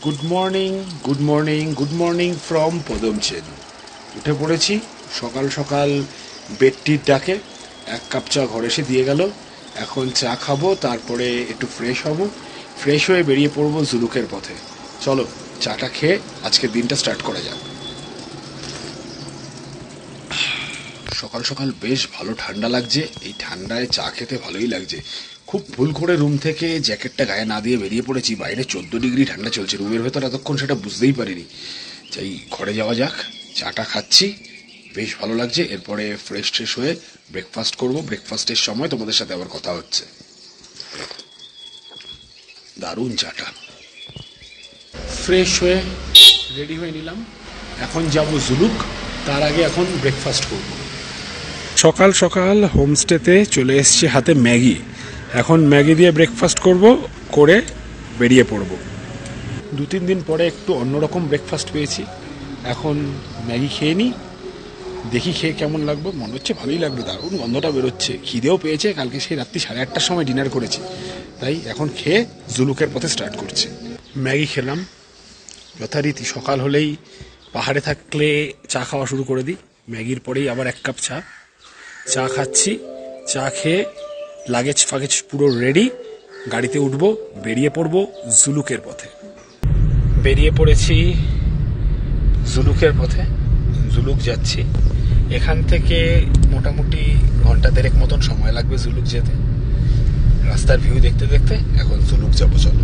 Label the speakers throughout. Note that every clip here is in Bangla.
Speaker 1: Good morning, good morning, good morning from Padamchen. উঠে পড়েছি সকাল সকাল বেডটির ডাকে। এক কাপ চা ঘরে এসে দিয়ে গেল। এখন চা খাবো, তারপরে একটু ফ্রেশ হব। ফ্রেশ হয়ে বেরিয়ে পড়বো জুলুকের পথে। চলো চাটা খেয়ে আজকের দিনটা স্টার্ট করা যাক। সকাল সকাল বেশ ভালো ঠান্ডা লাগছে। এই ঠান্ডায় চা খেতে ভালোই লাগছে। খুব ভুল করে রুম থেকে জ্যাকেটটা গায়ে না দিয়ে বেরিয়ে পড়েছি। বাইরে 14 ডিগ্রি ঠান্ডা চলছে, রুমের ভেতর এতক্ষণ সেটা বুঝতেই পারিনি। চাই ঘরে যাওয়া যাক। চাটা খাচ্ছি, বেশ ভালো লাগছে। এরপরে ফ্রেশ ট্রেশ হয়ে ব্রেকফাস্ট করব। ব্রেকফাস্টের সময় তোমাদের সাথে আবার কথা হচ্ছে। দারুণ চাটা। ফ্রেশ হয়ে রেডি হয়ে নিলাম, এখন যাব জুলুক। তার আগে এখন ব্রেকফাস্ট করব। সকাল সকাল হোমস্টেতে চলে এসেছি, হাতে ম্যাগি। এখন ম্যাগি দিয়ে ব্রেকফাস্ট করব, করে বেরিয়ে পড়ব। 2-3 দিন পরে একটু অন্যরকম ব্রেকফাস্ট পেয়েছি। এখন ম্যাগি খেয়ে নিই, দেখি খেয়ে কেমন লাগবে। মনে হচ্ছে ভালোই লাগবে, দারুণ গন্ধটা বেরোচ্ছে। খিদেও পেয়েছে, কালকে সেই রাত্রি 8:30টার সময় ডিনার করেছি। তাই এখন খেয়ে জুলুকের পথে স্টার্ট করছি। ম্যাগি খেলাম যথারীতি। সকাল হলেই পাহাড়ে থাকলে চা খাওয়া শুরু করে দিই। ম্যাগির পরেই আবার 1 কাপ চা খাচ্ছি। চা খেয়ে লাগেজ ফাগেজ পুরো রেডি, গাড়িতে উঠবো, বেরিয়ে পড়বো জুলুকের পথে। বেরিয়ে পড়েছি জুলুকের পথে, জুলুক যাচ্ছি। এখান থেকে মোটামুটি 1.5 ঘন্টা মতন সময় লাগবে জুলুক যেতে। রাস্তার ভিউ দেখতে দেখতে এখন জুলুক যাবো। চলো,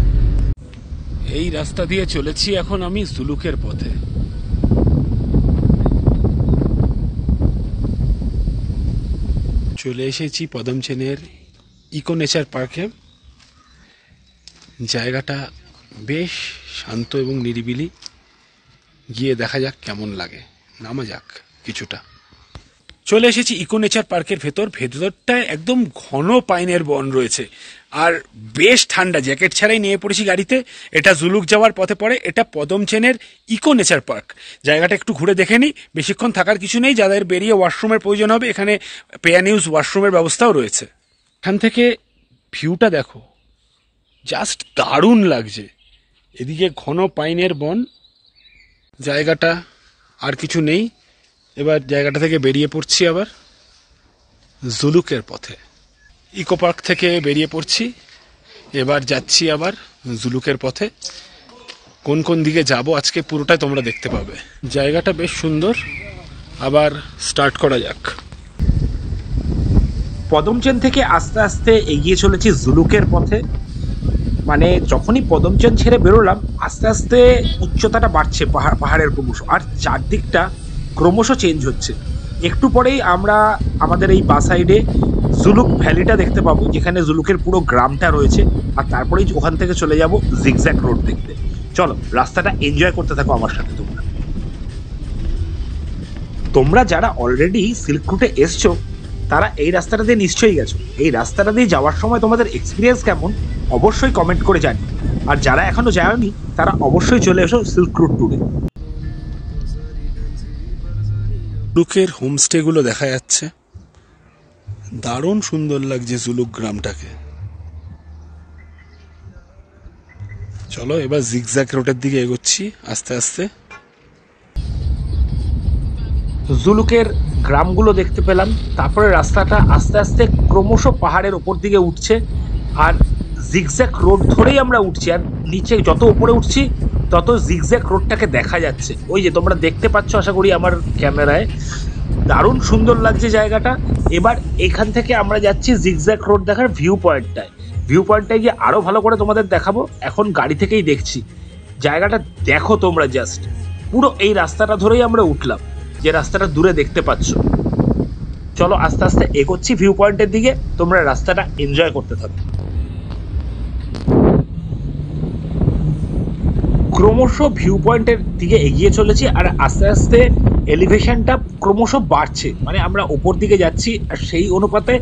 Speaker 1: এই রাস্তা দিয়ে চলেছি এখন আমি জুলুকের পথে। চলে এসেছি পদমচেনের ইকো নেচার পার্কে। জায়গাটা বেশ শান্ত এবং নিরিবিলি। গিয়ে দেখা যাক কেমন লাগে, নামা যাক কিছুটা। চলে এসেছি ইকো নেচার পার্কের ভেতর। ভেতরটায় একদম ঘন পাইনের বন রয়েছে আর বেশ ঠান্ডা। জ্যাকেট ছাড়াই নিয়ে পড়েছি গাড়িতে। এটা জুলুক যাওয়ার পথে পড়ে। এটা পদমচেনের ইকো নেচার পার্ক। জায়গাটা একটু ঘুরে দেখে নিই। বেশিক্ষণ থাকার কিছু নেই, যাদের বেরিয়ে ওয়াশরুমের প্রয়োজন হবে এখানে পে অ্যান্ড ইউজ ওয়াশরুমের ব্যবস্থাও রয়েছে। এখান থেকে ভিউটা দেখো, জাস্ট দারুণ লাগছে। এদিকে ঘন পাইনের বন। জায়গাটা আর কিছু নেই। এবার জায়গাটা থেকে বেরিয়ে পড়ছি আবার জুলুকের পথে। ইকো পার্ক থেকে বেরিয়ে পড়ছি, এবার যাচ্ছি আবার জুলুকের পথে। কোন কোন দিকে যাব আজকে পুরোটাই তোমরা দেখতে পাবে। জায়গাটা বেশ সুন্দর। আবার স্টার্ট করা যাক।
Speaker 2: পদমচেন থেকে আস্তে আস্তে এগিয়ে চলেছি জুলুকের পথে। মানে যখনই পদমচেন ছেড়ে বেরোলাম আস্তে আস্তে উচ্চতাটা বাড়ছে, পাহাড়ের ক্রমশ, আর চারদিকটা ক্রমশ চেঞ্জ হচ্ছে। একটু পরেই আমরা আমাদের এই বা সাইডে জুলুক ভ্যালিটা দেখতে পাবো, যেখানে জুলুকের পুরো গ্রামটা রয়েছে। আর তারপরেই ওখান থেকে চলে যাব জিগজ্যাগ রোড দেখতে। চলো রাস্তাটা এনজয় করতে থাকো আমার সাথে। তোমরা যারা অলরেডি সিল্ক রুটে এসছো তারা এই রাস্তাটা দিয়ে নিশ্চয়ই গেছো। এই রাস্তাটা দিয়ে যাওয়ার সময় তোমাদের এক্সপিরিয়েন্স কেমন অবশ্যই কমেন্ট করে জানি। আর যারা এখনো যায়নি তারা অবশ্যই চলে এসো সিল্ক রুট ট্যুরে।
Speaker 1: জুলুকের হোমস্টেগুলো দেখা যাচ্ছে, দারুণ সুন্দর লাগছে জুলুক গ্রামটাকে। চলো এবার জিগজ্যাগ রোডের দিকে এগোচ্ছি আস্তে আস্তে।
Speaker 2: জুলুকের গ্রামগুলো দেখতে পেলাম, তারপরে রাস্তাটা আস্তে আস্তে ক্রমশ পাহাড়ের ওপর দিকে উঠছে। আর জিগজ্যাগ রোড ধরেই আমরা উঠছি, আর নিচে যত উপরে উঠছি তত জিগজ্যাগ রোডটাকে দেখা যাচ্ছে। ওই যে তোমরা দেখতে পাচ্ছ আশা করি আমার ক্যামেরায়। দারুণ সুন্দর লাগছে জায়গাটা। এবার এখান থেকে আমরা যাচ্ছি জিগজ্যাগ রোড দেখার ভিউ পয়েন্টটায়। ভিউ পয়েন্টটায় গিয়ে আরও ভালো করে তোমাদের দেখাবো। এখন গাড়ি থেকেই দেখছি। জায়গাটা দেখো তোমরা, জাস্ট পুরো এই রাস্তাটা ধরেই আমরা উঠলাম, যে রাস্তাটা দূরে দেখতে পাচ্ছ। চলো আস্তে আস্তে এগোচ্ছি ভিউ পয়েন্টের দিকে, তোমরা রাস্তাটা এনজয় করতে থাকো। ক্রমশ ভিউ পয়েন্টের দিকে এগিয়ে চলেছি, আর আস্তে আস্তে এলিভেশনটা ক্রমশ বাড়ছে। মানে আমরা ওপর দিকে যাচ্ছি, আর সেই অনুপাতে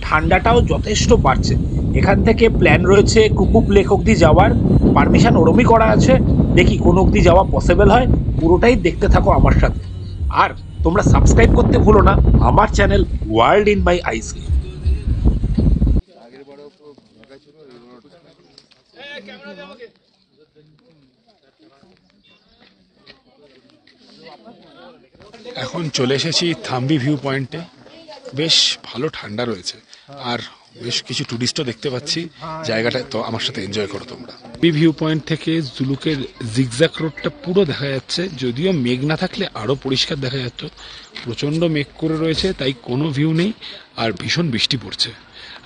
Speaker 2: ঠান্ডাটাও যথেষ্ট বাড়ছে। এখান থেকে প্ল্যান রয়েছে কুকুপ লেক অব্দি যাওয়ার। পারমিশন ওরমই করা আছে, দেখি কোন অব্দি যাওয়া পসিবল হয়। পুরোটাই দেখতে থাকো আমার সাথে। আর তোমরা সাবস্ক্রাইব করতে ভুলো না আমার চ্যানেল ওয়ার্ল্ড ইন মাই আইসকে।
Speaker 1: এখন চলে এসেছি থাম্বি ভিউ পয়েন্টে। বেশ ভালো ঠান্ডা রয়েছে আর বেশ কিছু টুরিস্টও দেখতে পাচ্ছি জায়গাটা, তো আমার সাথে এনজয় করো তোমরা। থাম্বি ভিউ পয়েন্ট থেকে জুলুকের জিগজ্যাগ রোডটা পুরো দেখা যাচ্ছে, যদিও মেঘ না থাকলে আরো পরিষ্কার দেখা যাচ্ছে। প্রচন্ড মেঘ করে রয়েছে তাই কোনো ভিউ নেই, আর ভীষণ বৃষ্টি পড়ছে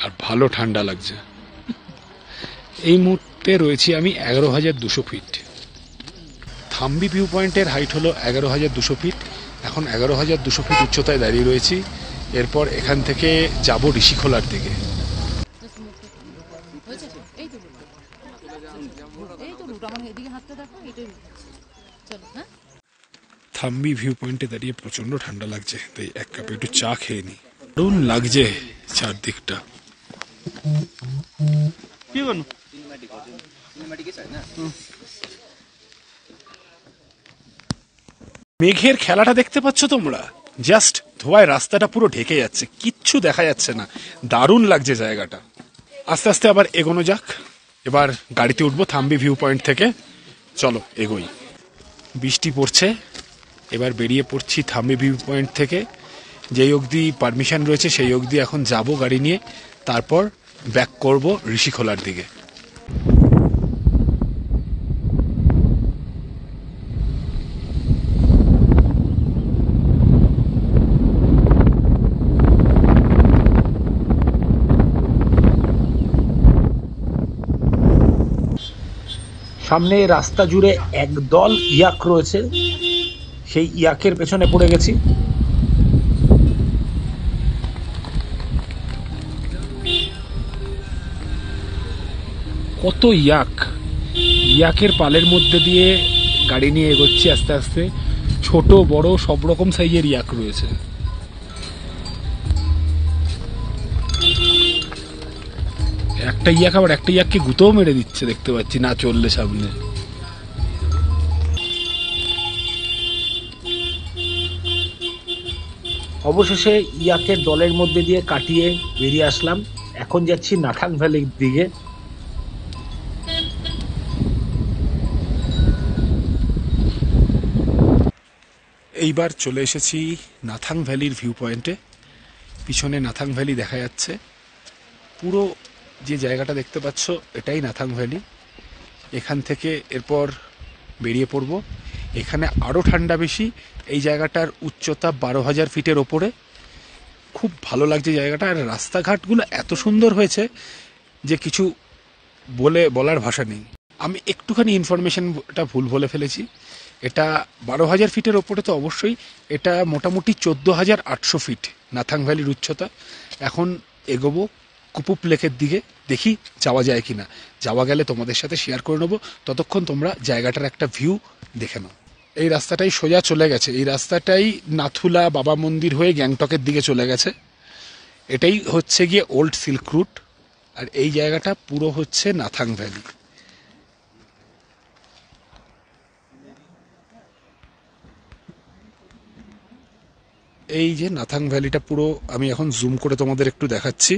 Speaker 1: আর ভালো ঠান্ডা লাগছে। এই মুহূর্তে রয়েছি আমি 11,200 ফিট। থাম্বি ভিউ পয়েন্টের হাইট হলো 11,200 ফিট। এখন 11,200 ফিট উচ্চতায় দাঁড়িয়ে রয়েছি। এরপর এখান থেকে যাব ঋষিখোলার দিকে। থাম্বি ভিউ পয়েন্টে দাঁড়িয়ে প্রচন্ড ঠান্ডা লাগছে, তাই এক কাপে একটু চা খেয়ে নি। দারুণ লাগছে চারদিকটা। মেঘের খেলাটা দেখতে পাচ্ছ তোমরা? জাস্ট ধোয়ায় রাস্তাটা পুরো ঢেকে যাচ্ছে, কিচ্ছু দেখা যাচ্ছে না। দারুণ লাগছে জায়গাটা। আস্তে আস্তে আবার এগোনো যাক। এবার গাড়িতে উঠবো থাম্বি ভিউ পয়েন্ট থেকে। চলো এগোই। বৃষ্টি পড়ছে, এবার বেরিয়ে পড়ছি থাম্বি ভিউ পয়েন্ট থেকে। যেই অবধি পারমিশন রয়েছে সেই অবধি এখন যাব গাড়ি নিয়ে, তারপর ব্যাক করব ঋষিখোলার দিকে।
Speaker 2: সামনে রাস্তা জুড়ে একদল ইয়াক রয়েছে, সেই ইয়াকের পেছনে পড়ে গেছি।
Speaker 1: কত ইয়াক! ইয়াকের পালের মধ্যে দিয়ে গাড়ি নিয়ে এগোচ্ছি আস্তে আস্তে। ছোট বড় সব রকম সাইজের ইয়াক রয়েছে। একটা ইয়াক আবার একটা ইয়াককে গুঁতোও মেরে দিচ্ছে, দেখতে পাচ্ছি না চললে সামনে।
Speaker 2: অবশেষে ইয়াকের দলের মধ্যে দিয়ে কাটিয়ে বেরিয়ে আসলাম। এখন যাচ্ছি নাথাং ভ্যালির দিকে।
Speaker 1: এইবার চলে এসেছি নাথাং ভ্যালির ভিউ পয়েন্টে। পিছনে নাথাং ভ্যালি দেখা যাচ্ছে। পুরো যে জায়গাটা দেখতে পাচ্ছ এটাই নাথাং ভ্যালি। এখান থেকে এরপর বেরিয়ে পড়ব। এখানে আরও ঠান্ডা বেশি। এই জায়গাটার উচ্চতা 12,000 ফিটের ওপরে। খুব ভালো লাগছে জায়গাটা, আর রাস্তাঘাটগুলো এত সুন্দর হয়েছে যে কিছু বলার ভাষা নেই। আমি একটুখানি ইনফরমেশনটা ভুল বলে ফেলেছি। এটা 12,000 ফিটের ওপরে তো অবশ্যই, এটা মোটামুটি 14,800 ফিট নাথাং ভ্যালির উচ্চতা। এখন এগোবো কুপুপ লেকের দিকে, দেখি যাওয়া যায় কিনা। যাওয়া গেলে তোমাদের সাথে শেয়ার করে নেবো। ততক্ষণ তোমরা জায়গাটার একটা ভিউ দেখে নাও। এই রাস্তাটাই সোজা চলে গেছে, এই রাস্তাটাই নাথুলা বাবা মন্দির হয়ে গ্যাংটকের দিকে চলে গেছে। এটাই হচ্ছে গিয়ে ওল্ড সিল্ক রুট, আর এই জায়গাটা পুরো হচ্ছে নাথাং ভ্যালি। এই যে নাথাং ভ্যালিটা পুরো আমি এখন জুম করে তোমাদের একটু দেখাচ্ছি।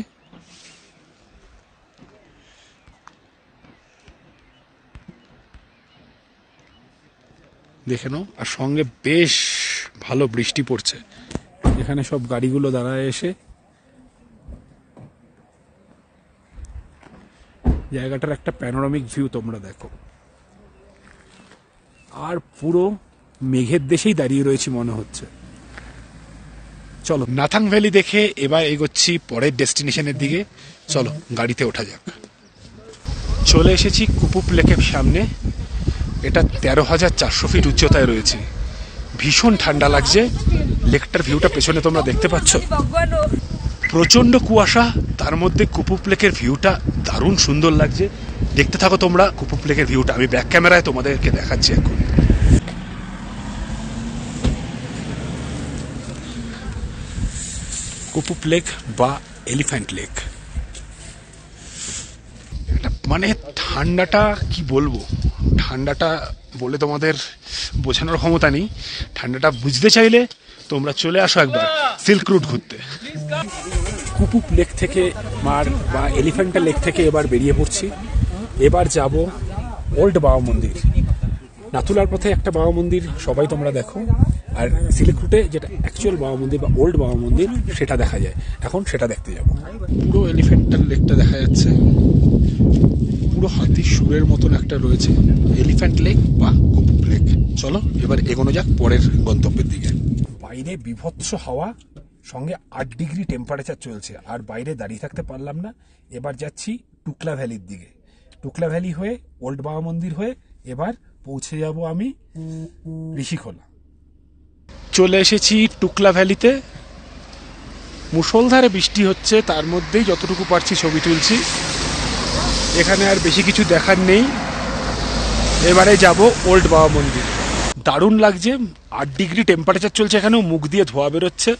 Speaker 1: দেখে নাও, আর সঙ্গে বেশ ভালো বৃষ্টি পড়ছে। এখানে সব গাড়িগুলো দাঁড়ায় এসে জায়গাটার একটা প্যানোরামিক ভিউ তোমরা দেখো। আর পুরো মেঘের দেশেই দাঁড়িয়ে রয়েছি মনে হচ্ছে। চলো নাথাং ভ্যালি দেখে এবার এগোচ্ছি পরের ডেস্টিনেশনের দিকে। চলো গাড়িতে ওঠা যাক। চলে এসেছি কুপুপ লেকের সামনে। এটা 13,400 ফিট উচ্চতায় রয়েছে। ভীষণ ঠান্ডা লাগছে। লেকটার ভিউটা পেছনে তোমরা দেখতে পাচ্ছ। প্রচন্ড কুয়াশা, তার মধ্যে কুপুপ লেকের ভিউটা দারুণ সুন্দর লাগছে। দেখতে থাকো তোমরা কুপুপ লেকের ভিউটা। আমি ব্যাক ক্যামেরায় তোমাদেরকে দেখাচ্ছি এখন। কুপুপ লেক বা এলিফ্যান্ট লেক। মানে ঠান্ডাটা কি বলবো, ঠান্ডাটা বলে তোমাদের বোঝানোর ক্ষমতা নেই। ঠান্ডাটা বুঝতে চাইলে তোমরা চলে আসো একবার সিল্ক রুট ঘুরতে। কুপুপ লেক থেকে বা এলিফ্যান্টা লেক থেকে এবার বেরিয়ে পড়ছি। এবার যাব ওল্ড বাবা মন্দির। নাথুলার পথে একটা বাবা মন্দির সবাই তোমরা দেখো, আর সিলেক্ট রুটে যেটা অ্যাকচুয়াল বাবা মন্দির বা ওল্ড বাবা মন্দির সেটা দেখা যায়। এখন সেটা দেখতে যাব। পুরো এলিফ্যান্টাল লেকটা দেখা যাচ্ছে, পুরো হাতির সুরের মতন একটা রয়েছে এলিফ্যান্ট লেক বা কুপুপ লেক। চলো এবার এগোনো যাক পরের গন্তব্যের দিকে। বাইরে বিভৎস হাওয়া, সঙ্গে 8 ডিগ্রি টেম্পারেচার চলছে, আর বাইরে দাঁড়িয়ে থাকতে পারলাম না। এবার যাচ্ছি টুকলা ভ্যালির দিকে। টুকলা ভ্যালি হয়ে ওল্ড বাবা মন্দির হয়ে এবার পৌঁছে যাব আমি ঋষিখোলা। চলে এসেছি টুকলা ভ্যালিতে। মুষলধারে বৃষ্টি হচ্ছে, তার মধ্যেই যতটুকু পারছি ছবি তুলছি। এখানে আর বেশি কিছু দেখার নেই। এবারে যাব ওল্ড বাবা মন্দির। দারুণ লাগছে, 8 ডিগ্রি টেম্পারেচার চলছে এখানেও, মুখ দিয়ে ধোয়া বেরোচ্ছে।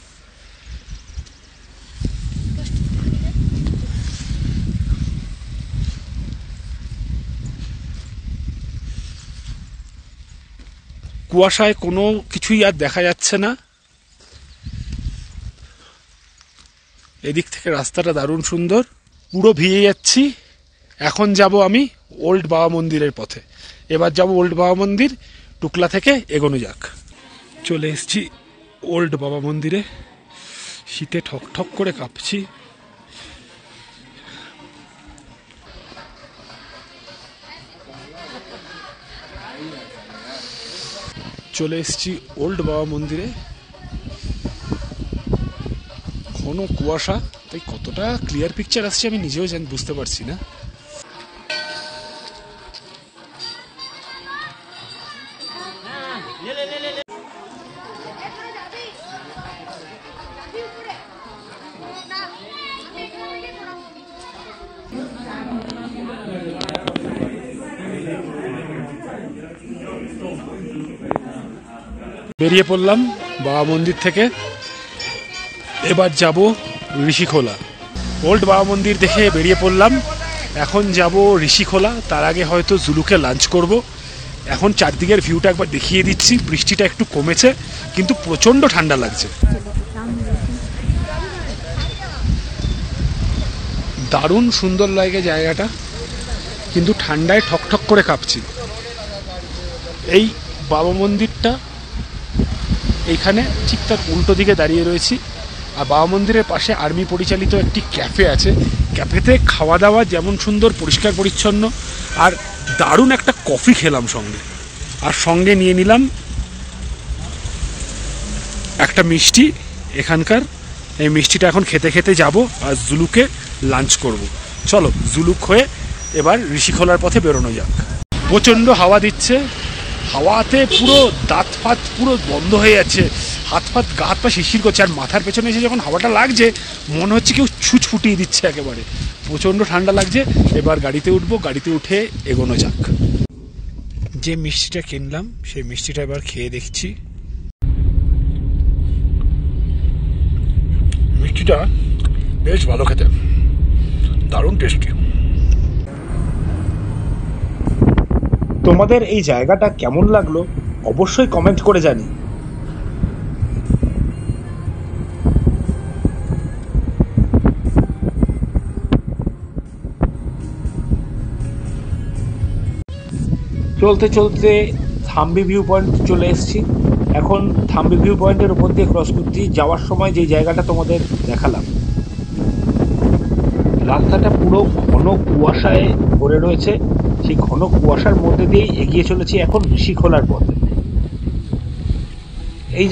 Speaker 1: কুয়াশায় কোনো কিছুই আর দেখা যাচ্ছে না। এদিক থেকে রাস্তাটা দারুণ সুন্দর, পুরো ভিজে যাচ্ছি। এখন যাব আমি ওল্ড বাবা মন্দিরের পথে। এবার যাব ওল্ড বাবা মন্দির, টুকলা থেকে এগোনো যাক। চলে এসেছি ওল্ড বাবা মন্দিরে, শীতে ঠক ঠক করে কাঁপছি। চলে এসেছি ওল্ড বাবা মন্দিরে। ঘন কুয়াশা, তাই কতটা ক্লিয়ার পিকচার আসছে আমি নিজেও বুঝতে পারছি না। বেরিয়ে পড়লাম বাবা মন্দির থেকে। এবার যাব ঋষিখোলা। ওল্ড বাবা মন্দির দেখে বেরিয়ে পড়লাম, এখন যাব ঋষিখোলা। তার আগে হয়তো জুলুকে লাঞ্চ করব। এখন চারদিকের ভিউটা একবার দেখিয়ে দিচ্ছি। বৃষ্টিটা একটু কমেছে, কিন্তু প্রচণ্ড ঠান্ডা লাগছে। দারুণ সুন্দর লাগে জায়গাটা, কিন্তু ঠান্ডায় ঠকঠক করে কাঁপছি। এই বাবা মন্দিরটা এইখানে ঠিক তার উল্টো দিকে দাঁড়িয়ে রয়েছি, আর বাবা মন্দিরের পাশে আর্মি পরিচালিত একটি ক্যাফে আছে। ক্যাফেতে খাওয়া দাওয়া যেমন সুন্দর, পরিষ্কার পরিচ্ছন্ন, আর দারুণ একটা কফি খেলাম সঙ্গে। আর সঙ্গে নিয়ে নিলাম একটা মিষ্টি এখানকার। এই মিষ্টিটা এখন খেতে খেতে যাব আর জুলুকে লাঞ্চ করব। চলো জুলুক হয়ে এবার ঋষিখোলার পথে বেরোনো যাক। প্রচণ্ড হাওয়া দিচ্ছে, হাওয়াতে পুরো দাঁত ফাত পুরো বন্ধ হয়ে যাচ্ছে, হাত ফাত গা হাত পা শিরশির করছে। আর মাথার পেছনে এসে যখন হাওয়াটা লাগছে মনে হচ্ছে কেউ ছুঁচ ফুটিয়ে দিচ্ছে একেবারে। প্রচণ্ড ঠান্ডা লাগছে। এবার গাড়িতে উঠবো, গাড়িতে উঠে এগোনো যাক। যে মিষ্টিটা কিনলাম সেই মিষ্টিটা এবার খেয়ে দেখছি। মিষ্টিটা বেশ ভালো খেতে, দারুণ টেস্টি।
Speaker 2: তোমাদের এই জায়গাটা কেমন লাগলো অবশ্যই কমেন্ট করে জানি। চলতে চলতে থাম্বি ভিউ পয়েন্ট চলে এসেছি। এখন থাম্বি ভিউ পয়েন্টের উপর দিয়ে ক্রস করছি। যাওয়ার সময় যে জায়গাটা তোমাদের দেখালাম, রাস্তাটা পুরো ঘন কুয়াশায় ভরে রয়েছে। সেই ঘন কুয়াশার মধ্যে দিয়েই এগিয়ে চলেছি এখন ঋষিখোলার পথে। এই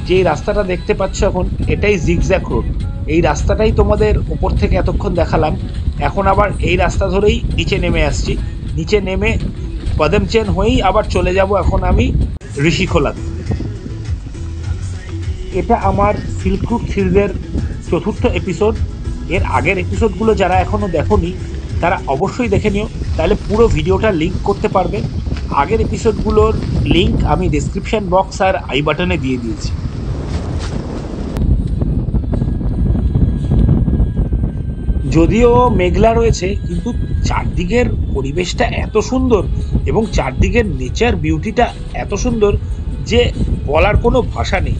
Speaker 2: যে রাস্তাটা দেখতে পাচ্ছ এখন, এটাই জিগজ্যাগ রোড। এই রাস্তাটাই তোমাদের উপর থেকে এতক্ষণ দেখালাম। এখন আবার এই রাস্তা ধরেই নিচে নেমে আসছি। নিচে নেমে পদমচেন হয়েই আবার চলে যাব এখন আমি ঋষিখোলাতে। এটা আমার সিল্ক রুট সিরিজের 4র্থ এপিসোড। এর আগের এপিসোডগুলো যারা এখনও দেখোনি তারা অবশ্যই দেখে নিও, তাহলে পুরো ভিডিওটা লিঙ্ক করতে পারবে। আগের এপিসোডগুলোর লিঙ্ক আমি ডেসক্রিপশন বক্স আর আই বাটনে দিয়ে দিয়েছি। যদিও মেঘলা রয়েছে, কিন্তু চারদিকের পরিবেশটা এত সুন্দর এবং চারদিকের নেচার বিউটিটা এত সুন্দর যে বলার কোনো ভাষা নেই।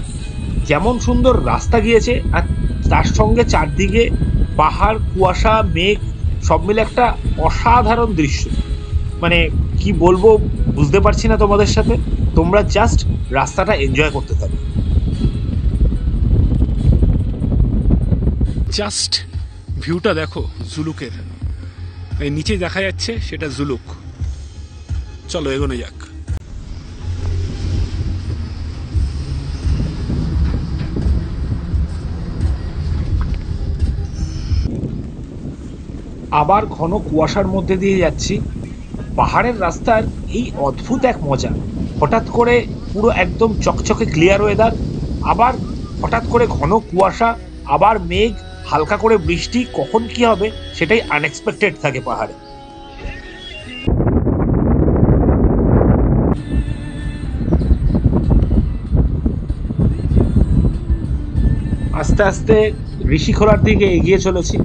Speaker 2: যেমন সুন্দর রাস্তা গিয়েছে, আর তার সঙ্গে চারদিকে পাহাড়, কুয়াশা, মেঘ সব মিলে একটা অসাধারণ দৃশ্য। মানে কি বলবো বুঝতে পারছি না তোমাদের সাথে। তোমরা জাস্ট রাস্তাটা এনজয় করতে থাকো।
Speaker 1: জাস্ট ভিউটা দেখো জুলুকের, এই নিচে দেখা যাচ্ছে সেটা জুলুক। চলো এগোনো যাক।
Speaker 2: আবার ঘন কুয়াশার মধ্যে দিয়ে যাচ্ছি। পাহাড়ের রাস্তার এই অদ্ভুত এক মজা, হঠাৎ করে পুরো একদম চকচকে ক্লিয়ার ওয়েদার, আবার হঠাৎ করে ঘন কুয়াশা, আবার মেঘ, হালকা করে বৃষ্টি, কখন কি হবে সেটাই আনএক্সপেক্টেড থাকে পাহাড়ে। আস্তে আস্তে ঋষিখোলার দিকে এগিয়ে চলেছি।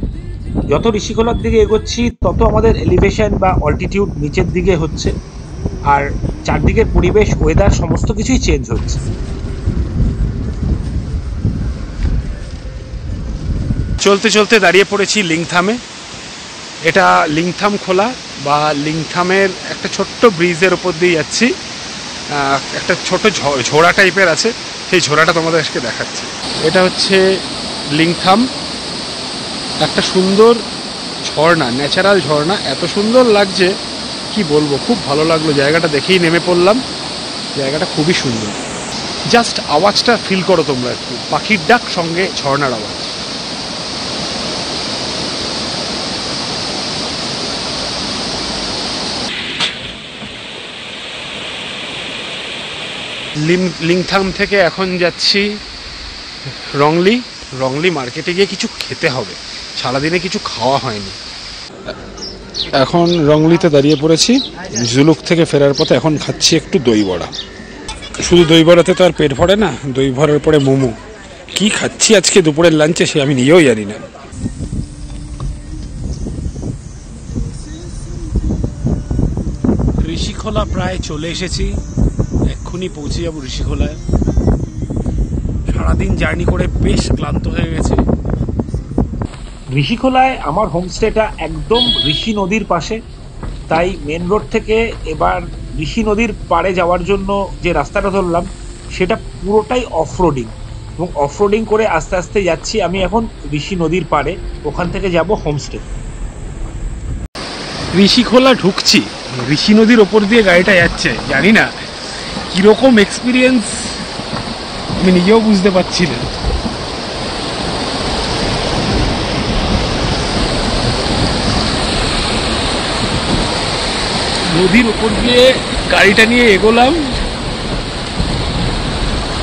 Speaker 2: যত ঋষিখোলার দিকে এগোচ্ছি তত আমাদের এলিভেশন বা অল্টিটিউড নিচের দিকে হচ্ছে, আর চারদিকের পরিবেশ, ওয়েদার সমস্ত কিছুই চেঞ্জ হচ্ছে।
Speaker 1: চলতে চলতে দাঁড়িয়ে পড়েছি লিংথামে। এটা লিংথাম খোলা বা লিংথামের একটা ছোট্ট ব্রিজের ওপর দিয়ে যাচ্ছি। একটা ছোট ঝোড়া টাইপের আছে, সেই ঝোড়াটা তোমাদের আজকে দেখাচ্ছি। এটা হচ্ছে লিংথাম, একটা সুন্দর ঝর্ণা, ন্যাচারাল ঝর্ণা, এত সুন্দর লাগছে কি বলবো, খুব ভালো লাগলো। জায়গাটা দেখেই নেমে পড়লাম, জায়গাটা খুবই সুন্দর। জাস্ট আওয়াজটা ফিল করো তোমরা একটু, পাখির ডাক সঙ্গে ঝর্ণার আওয়াজ। লিংথাম থেকে এখন যাচ্ছি রংলি। রংলি মার্কেটে গিয়ে কিছু খেতে হবে, সারাদিনে কিছু খাওয়া হয়নি। এখন রংলিতে দাঁড়িয়ে পড়েছি। জুলুক থেকে ফেরার পথে এখন খাচ্ছি একটু দই বড়া। শুধু দই বড়াতে তো আর পেট ভরে না, দই ভরার পরে মোমো। কি খাচ্ছি আজকে দুপুরের লাঞ্চে সে আমি নিজেও জানি না। ঋষিখোলা প্রায় চলে এসেছি, এক্ষুনি পৌঁছে যাবো ঋষিখোলায়। সারাদিন জার্নি করে বেশ ক্লান্ত হয়ে গেছে।
Speaker 2: ঋষিখোলায় আমার হোমস্টেটা একদম ঋষি নদীর পাশে, তাই মেন রোড থেকে এবার ঋষি নদীর পাড়ে যাওয়ার জন্য যে রাস্তাটা ধরলাম সেটা পুরোটাই অফরোডিং, এবং অফরোডিং করে আস্তে আস্তে যাচ্ছি আমি এখন ঋষি নদীর পাড়ে, ওখান থেকে যাব হোমস্টে।
Speaker 1: ঋষিখোলা ঢুকছি, ঋষি নদীর ওপর দিয়ে গাড়িটা যাচ্ছে, জানি না কিরকম এক্সপিরিয়েন্স আমি নিজেও বুঝতে পারছি না। নদীর ওপর দিয়ে গাড়িটা নিয়ে এগোলাম,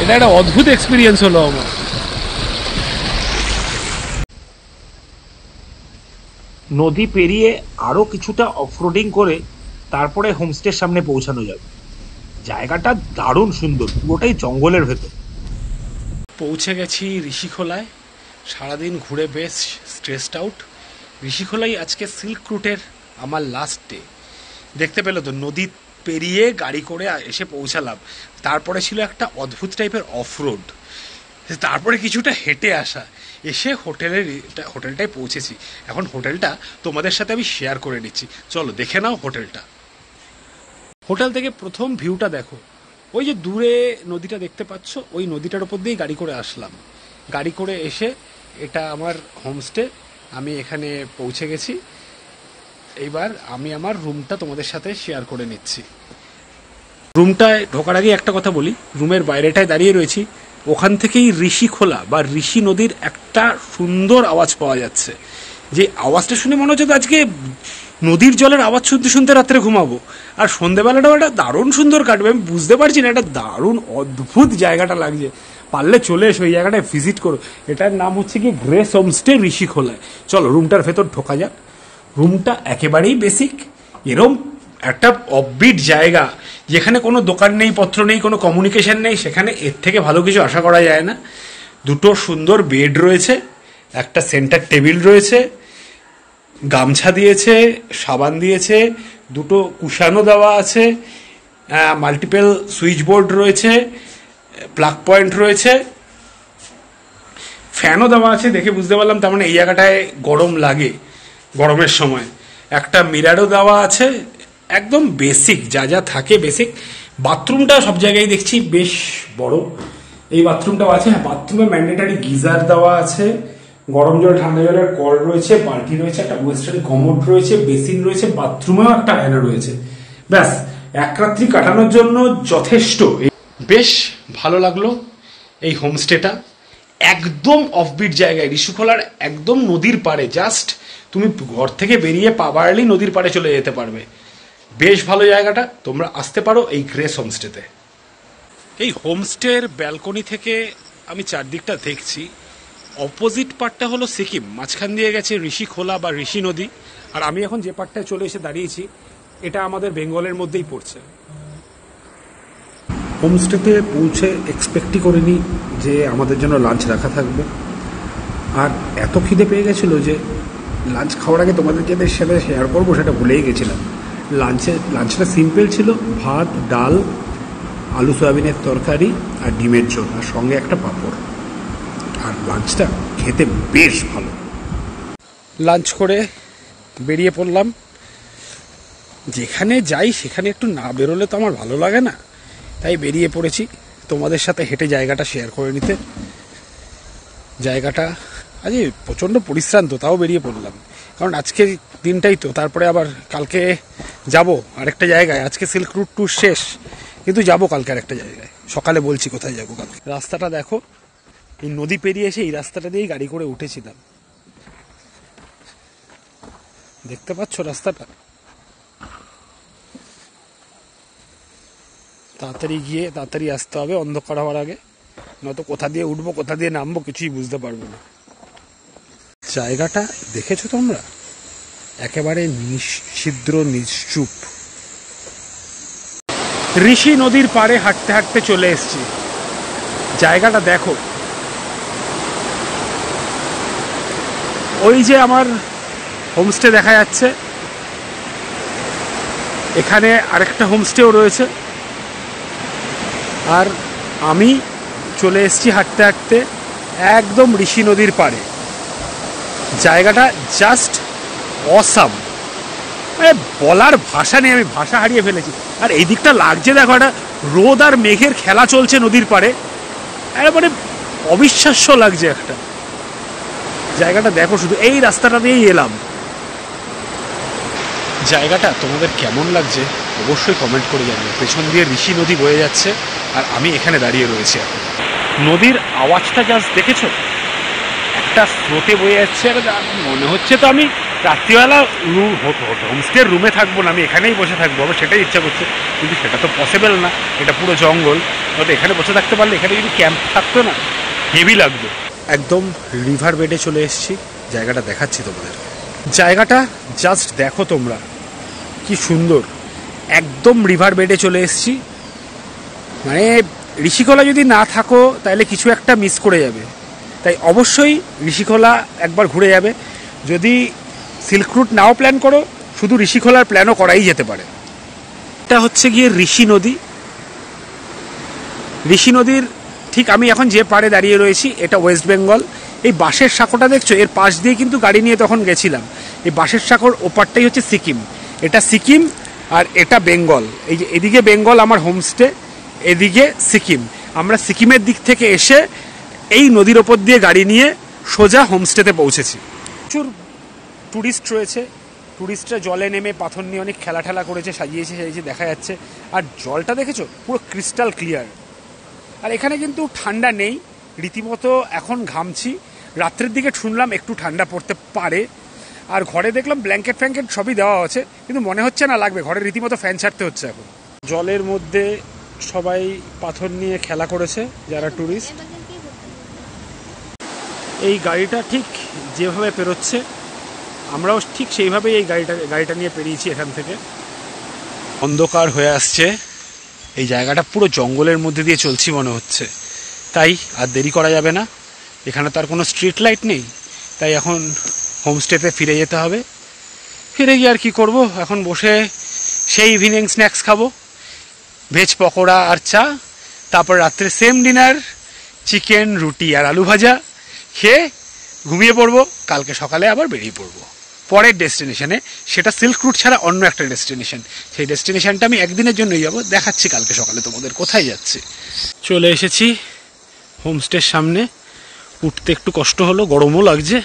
Speaker 1: এটা একটা অদ্ভুত এক্সপিরিয়েন্স হলো আমার।
Speaker 2: নদী পেরিয়ে আরও কিছুটা অফরোডিং করে তারপরে হোমস্টের সামনে পৌঁছানো যাবে। জায়গাটা দারুণ সুন্দর, পুরোটাই জঙ্গলের ভেতর।
Speaker 1: পৌঁছে গেছি ঋষিখোলায়। সারাদিন ঘুরে বেশ স্ট্রেসড আউট। ঋষিখোলাই আজকে সিল্ক রুটের আমার লাস্ট ডে। দেখতে পেলো তো, নদী পেরিয়ে গাড়ি করে এসে পৌঁছালাম। তারপরে ছিল একটা অদ্ভুত টাইপের অফরোড, তারপরে কিছুটা হেঁটে আসা, এসে হোটেলটায় পৌঁছেছি। এখন হোটেলটা তোমাদের সাথে আমি শেয়ার করে নিচ্ছি, চলো দেখে নাও হোটেলটা। হোটেল থেকে প্রথম ভিউটা দেখো, ওই যে দূরে নদীটা দেখতে পাচ্ছ, ওই নদীটার উপর দিয়েই গাড়ি করে আসলাম। গাড়ি করে এসে এটা আমার হোমস্টে, আমি এখানে পৌঁছে গেছি। এইবার আমি আমার রুমটা তোমাদের সাথে শেয়ার করে নিচ্ছি। রুমটায় ঢোকার আগে একটা কথা বলি, রুমের বাইরেটায় দাঁড়িয়ে রয়েছি, ওখান থেকেই ঋষিখোলা বা ঋষি নদীর একটা সুন্দর আওয়াজ পাওয়া যাচ্ছে। যে আওয়াজটা শুনে মনে হচ্ছে আজকে নদীর জলের আওয়াজ শুনতে শুনতে রাত্রে ঘুমাবো, আর সন্ধ্যেবেলাটাও একটা দারুণ সুন্দর কাটবে। আমি বুঝতে পারছি না, একটা দারুণ অদ্ভুত জায়গাটা লাগছে। পারলে চলে এসো, ওই জায়গাটায় ভিজিট করো। এটার নাম হচ্ছে কি গ্রেস হোমস্টে ঋষিখোলায়। চলো রুমটার ভেতর ঢোকা যাক। রুমটা একেবারেই বেসিক, এরম একটা অফবিট জায়গা যেখানে কোনো দোকান নেই, পত্র নেই, কোনো কমিউনিকেশন নেই, সেখানে এর থেকে ভালো কিছু আশা করা যায় না। দুটো সুন্দর বেড রয়েছে, একটা সেন্টার টেবিল রয়েছে, গামছা দিয়েছে, সাবান দিয়েছে, দুটো কুশানও দেওয়া আছে, মাল্টিপল সুইচ বোর্ড রয়েছে, প্লাগ পয়েন্ট রয়েছে, ফ্যানও দেওয়া আছে। দেখে বুঝতে পারলাম তার মানে এই জায়গাটায় গরম লাগে গরমের সময়। একটা মিরারও দেওয়া আছে, একদম বেসিক যা যা থাকে বেসিক। বাথরুমটা সব জায়গায় দেখছি বেশ বড়। এই বাথরুমটাও আছে। হ্যাঁ, বাথরুমে ম্যান্ডেটারি গিজার দেওয়া আছে, গরম জল ঠান্ডা জলের কল রয়েছে, বালতি রয়েছে, একটা ওয়েস্টার্ন কমোড রয়েছে, বেসিন রয়েছে, বাথরুমেও একটা আয়না রয়েছে। ব্যাস, এক রাত্রি কাটানোর জন্য যথেষ্ট। বেশ ভালো লাগলো এই হোমস্টেটা। একদম অফবিট জায়গায়, ঋষিখোলার একদম নদীর পাড়ে। জাস্ট তুমি ঘর থেকে বেরিয়ে পা বাড়লেই নদীর পাড়ে চলে যেতে পারবে। বেশ ভালো জায়গাটা, তোমরা আসতে পারো এই গ্রেস হোমস্টেতে। এই হোমস্টের ব্যালকনি থেকে আমি চারদিকটা দেখছি। অপোজিট পার্টটা হলো সিকিম, মাঝখান দিয়ে গেছে ঋষিখোলা বা ঋষি নদী। আর আমি এখন যে পার্টটায় চলে এসে দাঁড়িয়েছি এটা আমাদের বেঙ্গলের মধ্যেই পড়ছে। হোমস্টেতে পৌঁছে এক্সপেক্টই করিনি যে আমাদের জন্য লাঞ্চ রাখা থাকবে। আর এত খিদে পেয়ে গেছিলো যে লাঞ্চ খাওয়ার আগে তোমাদের যেটা সাথে শেয়ার করবো সেটা ভুলেই গেছিলাম। লাঞ্চটা সিম্পল ছিল, ভাত, ডাল, আলু সয়াবিনের তরকারি আর ডিমের ঝোল, আর সঙ্গে একটা পাঁপড়। আর লাঞ্চটা খেতে বেশ ভালো। লাঞ্চ করে বেরিয়ে পড়লাম। যেখানে যাই সেখানে একটু না বেরোলে তো আমার ভালো লাগে না, তাই বেরিয়ে পড়েছি তোমাদের সাথে হেঁটে জায়গাটা শেয়ার করে নিতে। জায়গাটা আজ প্রচণ্ড পরিশ্রান্ত, তাও বেরিয়ে পড়লাম, কারণ আজকে দিনটাই তো। তারপরে আবার কালকে যাব আরেকটা জায়গায়। আজকে সিল্ক রুট ট্যুর শেষ, কিন্তু যাব কালকে আরেকটা জায়গায়। সকালে বলছি কোথায় যাব কালকে। রাস্তাটা দেখো, এই নদী পেরিয়ে এসে এই রাস্তাটা দিয়েই গাড়ি করে উঠেছিলাম। দেখতে পাচ্ছ রাস্তাটা? তাড়াতাড়ি গিয়ে তাড়াতাড়ি আসতে হবে অন্ধকার হওয়ার আগে, নয়তো কোথা দিয়ে উঠবো কোথা দিয়ে নামবো কিছুই বুঝতে পারবো না। জায়গাটা দেখেছো তোমরা? একেবারে নিশ্ছিদ্র নিশ্চুপ। ঋষি নদীর পাড়ে হাঁটতে হাঁটতে চলে এসেছি। জায়গাটা দেখো, ওই যে আমার হোমস্টে দেখা যাচ্ছে, এখানে আরেকটা হোমস্টেও রয়েছে। আর আমি চলে এসেছি হাঁটতে হাঁটতে একদম ঋষি নদীর পাড়ে। জায়গাটা জাস্ট অসাম, মানে বলার ভাষা নেই, আমি ভাষা হারিয়ে ফেলেছি। আর এই দিকটা লাগছে দেখো, একটা রোদ আর মেঘের খেলা চলছে নদীর পাড়ে, মানে অবিশ্বাস্য লাগছে একটা। জায়গাটা দেখো শুধু, এই রাস্তাটা দিয়েই এলাম। জায়গাটা তোমাদের কেমন লাগছে অবশ্যই কমেন্ট করে জানিও। পেছন দিয়ে ঋষি নদী বয়ে যাচ্ছে আর আমি এখানে দাঁড়িয়ে রয়েছি এখন। নদীর আওয়াজটা জাস্ট দেখেছো, একটা স্রোতে বয়ে যাচ্ছে। আর মনে হচ্ছে তো আমি রাত্রিবেলা হোমস্টের রুমে থাকবো না, আমি এখানেই বসে থাকবো। আবার সেটাই ইচ্ছা করছে, কিন্তু সেটা তো পসিবল না, এটা পুরো জঙ্গল। হয়তো এখানে বসে থাকতে পারলে, এখানে যদি ক্যাম্প থাকতো না হেভি লাগতো। একদম রিভার বেডে চলে এসেছি, জায়গাটা দেখাচ্ছি তোমাদের। জায়গাটা জাস্ট দেখো তোমরা, কি সুন্দর। একদম রিভার বেডে চলে এসেছি। মানে ঋষিখোলা যদি না থাকো তাহলে কিছু একটা মিস করে যাবে। তাই অবশ্যই ঋষিখোলা একবার ঘুরে যাবে। যদি সিল্ক রুট নাও প্ল্যান করো, শুধু ঋষিখোলার প্ল্যানও করাই যেতে পারে। এটা হচ্ছে গিয়ে ঋষি নদী। ঋষি নদীর ঠিক আমি এখন যে পাড়ে দাঁড়িয়ে রয়েছি এটা ওয়েস্ট বেঙ্গল। এই বাঁশের সাঁকোটা দেখছো, এর পাশ দিয়ে কিন্তু গাড়ি নিয়ে তখন গেছিলাম। এই বাঁশের সাঁকোর ওপারটাই হচ্ছে সিকিম। এটা সিকিম আর এটা বেঙ্গল। এই যে এদিকে বেঙ্গল আমার হোমস্টে, এদিকে সিকিম। আমরা সিকিমের দিক থেকে এসে এই নদীর ওপর দিয়ে গাড়ি নিয়ে সোজা হোমস্টেতে পৌঁছেছি। প্রচুর ট্যুরিস্ট রয়েছে, ট্যুরিস্টরা জলে নেমে পাথর নিয়ে অনেক খেলা ঠেলা করেছে, সাজিয়েছে দেখা যাচ্ছে। আর জলটা দেখেছো, পুরো ক্রিস্টাল ক্লিয়ার। আর এখানে কিন্তু ঠান্ডা নেই, রীতিমতো এখন ঘামছি। রাত্রের দিকে শুনলাম একটু ঠান্ডা পড়তে পারে। আর ঘরে দেখলাম ব্ল্যাঙ্কেট ফ্যাঙ্কেট সবই দেওয়া আছে, কিন্তু মনে হচ্ছে না লাগবে, ঘরে রীতিমতো ফ্যান ছাড়তে হচ্ছে এখন। জলের মধ্যে সবাই পাথর নিয়ে খেলা করেছে যারা ট্যুরিস্ট। এই গাড়িটা ঠিক যেভাবে পেরোচ্ছে আমরাও ঠিক সেইভাবেই এই গাড়িটা নিয়ে পেরিয়েছি এখান থেকে। অন্ধকার হয়ে আসছে, এই জায়গাটা পুরো জঙ্গলের মধ্যে দিয়ে চলছি মনে হচ্ছে। তাই আর দেরি করা যাবে না, এখানে তো আর কোনো স্ট্রিট লাইট নেই, তাই এখন হোমস্টেতে ফিরে যেতে হবে। ফিরে গিয়ে আর কি করব, এখন বসে সেই ইভিনিং স্ন্যাক্স খাবো, ভেজ পকোড়া আর চা। তারপর রাত্রে সেম ডিনার, চিকেন, রুটি আর আলু ভাজা খেয়ে ঘুমিয়ে পড়বো। কালকে সকালে আবার বেরিয়ে পড়বো। পরের ডেস্টিনেশনে, সেটা সিল্ক রুট ছাড়া অন্য একটা ডেস্টিনেশন। সেই ডেস্টিনেশনটা আমি একদিনের জন্যই যাব, দেখাচ্ছি কালকে সকালে তোমাদের কোথায় যাচ্ছি। চলে এসেছি হোমস্টের সামনে। উঠতে একটু কষ্ট হলো, গরমও লাগছে।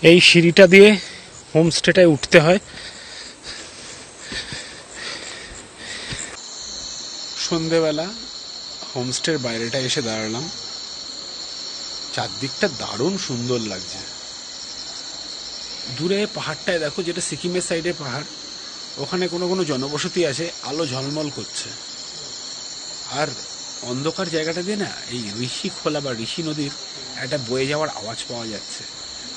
Speaker 1: এই সিঁড়িটা দিয়ে হোমস্টেটায় উঠতে হয়। সন্ধেবেলা হোমস্টের বাইরেটা এসে দাঁড়ালাম, চারদিকটা দারুণ সুন্দর লাগছে। দূরে পাহাড়টায় দেখো, যেটা সিকিমের সাইডে পাহাড়, ওখানে কোনো কোনো জনবসতি আছে, আলো ঝলমল করছে। আর অন্ধকার জায়গাটা দিয়ে না এই ঋষি খোলা বা ঋষি নদীর একটা বয়ে যাওয়ার আওয়াজ পাওয়া যাচ্ছে।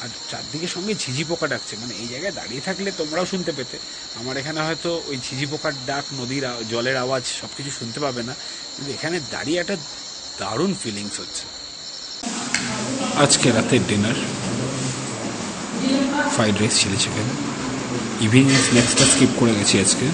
Speaker 1: আর চারদিকে সঙ্গে ঝিঝি পোকা ডাকছে, মানে এই জায়গায় দাঁড়িয়ে থাকলে তোমরাও শুনতে পেতে। আমার এখানে হয়তো ওই ঝিঝি পোকার ডাক, নদীর জলের আওয়াজ সব কিছু শুনতে পাবে না, কিন্তু এখানে দাঁড়িয়ে একটা দারুণ ফিলিংস হচ্ছে। আজকে রাতের dinner fried rice, chilli chicken. Evening স্ন্যাক্সটা স্কিপ করে গেছি আজকে।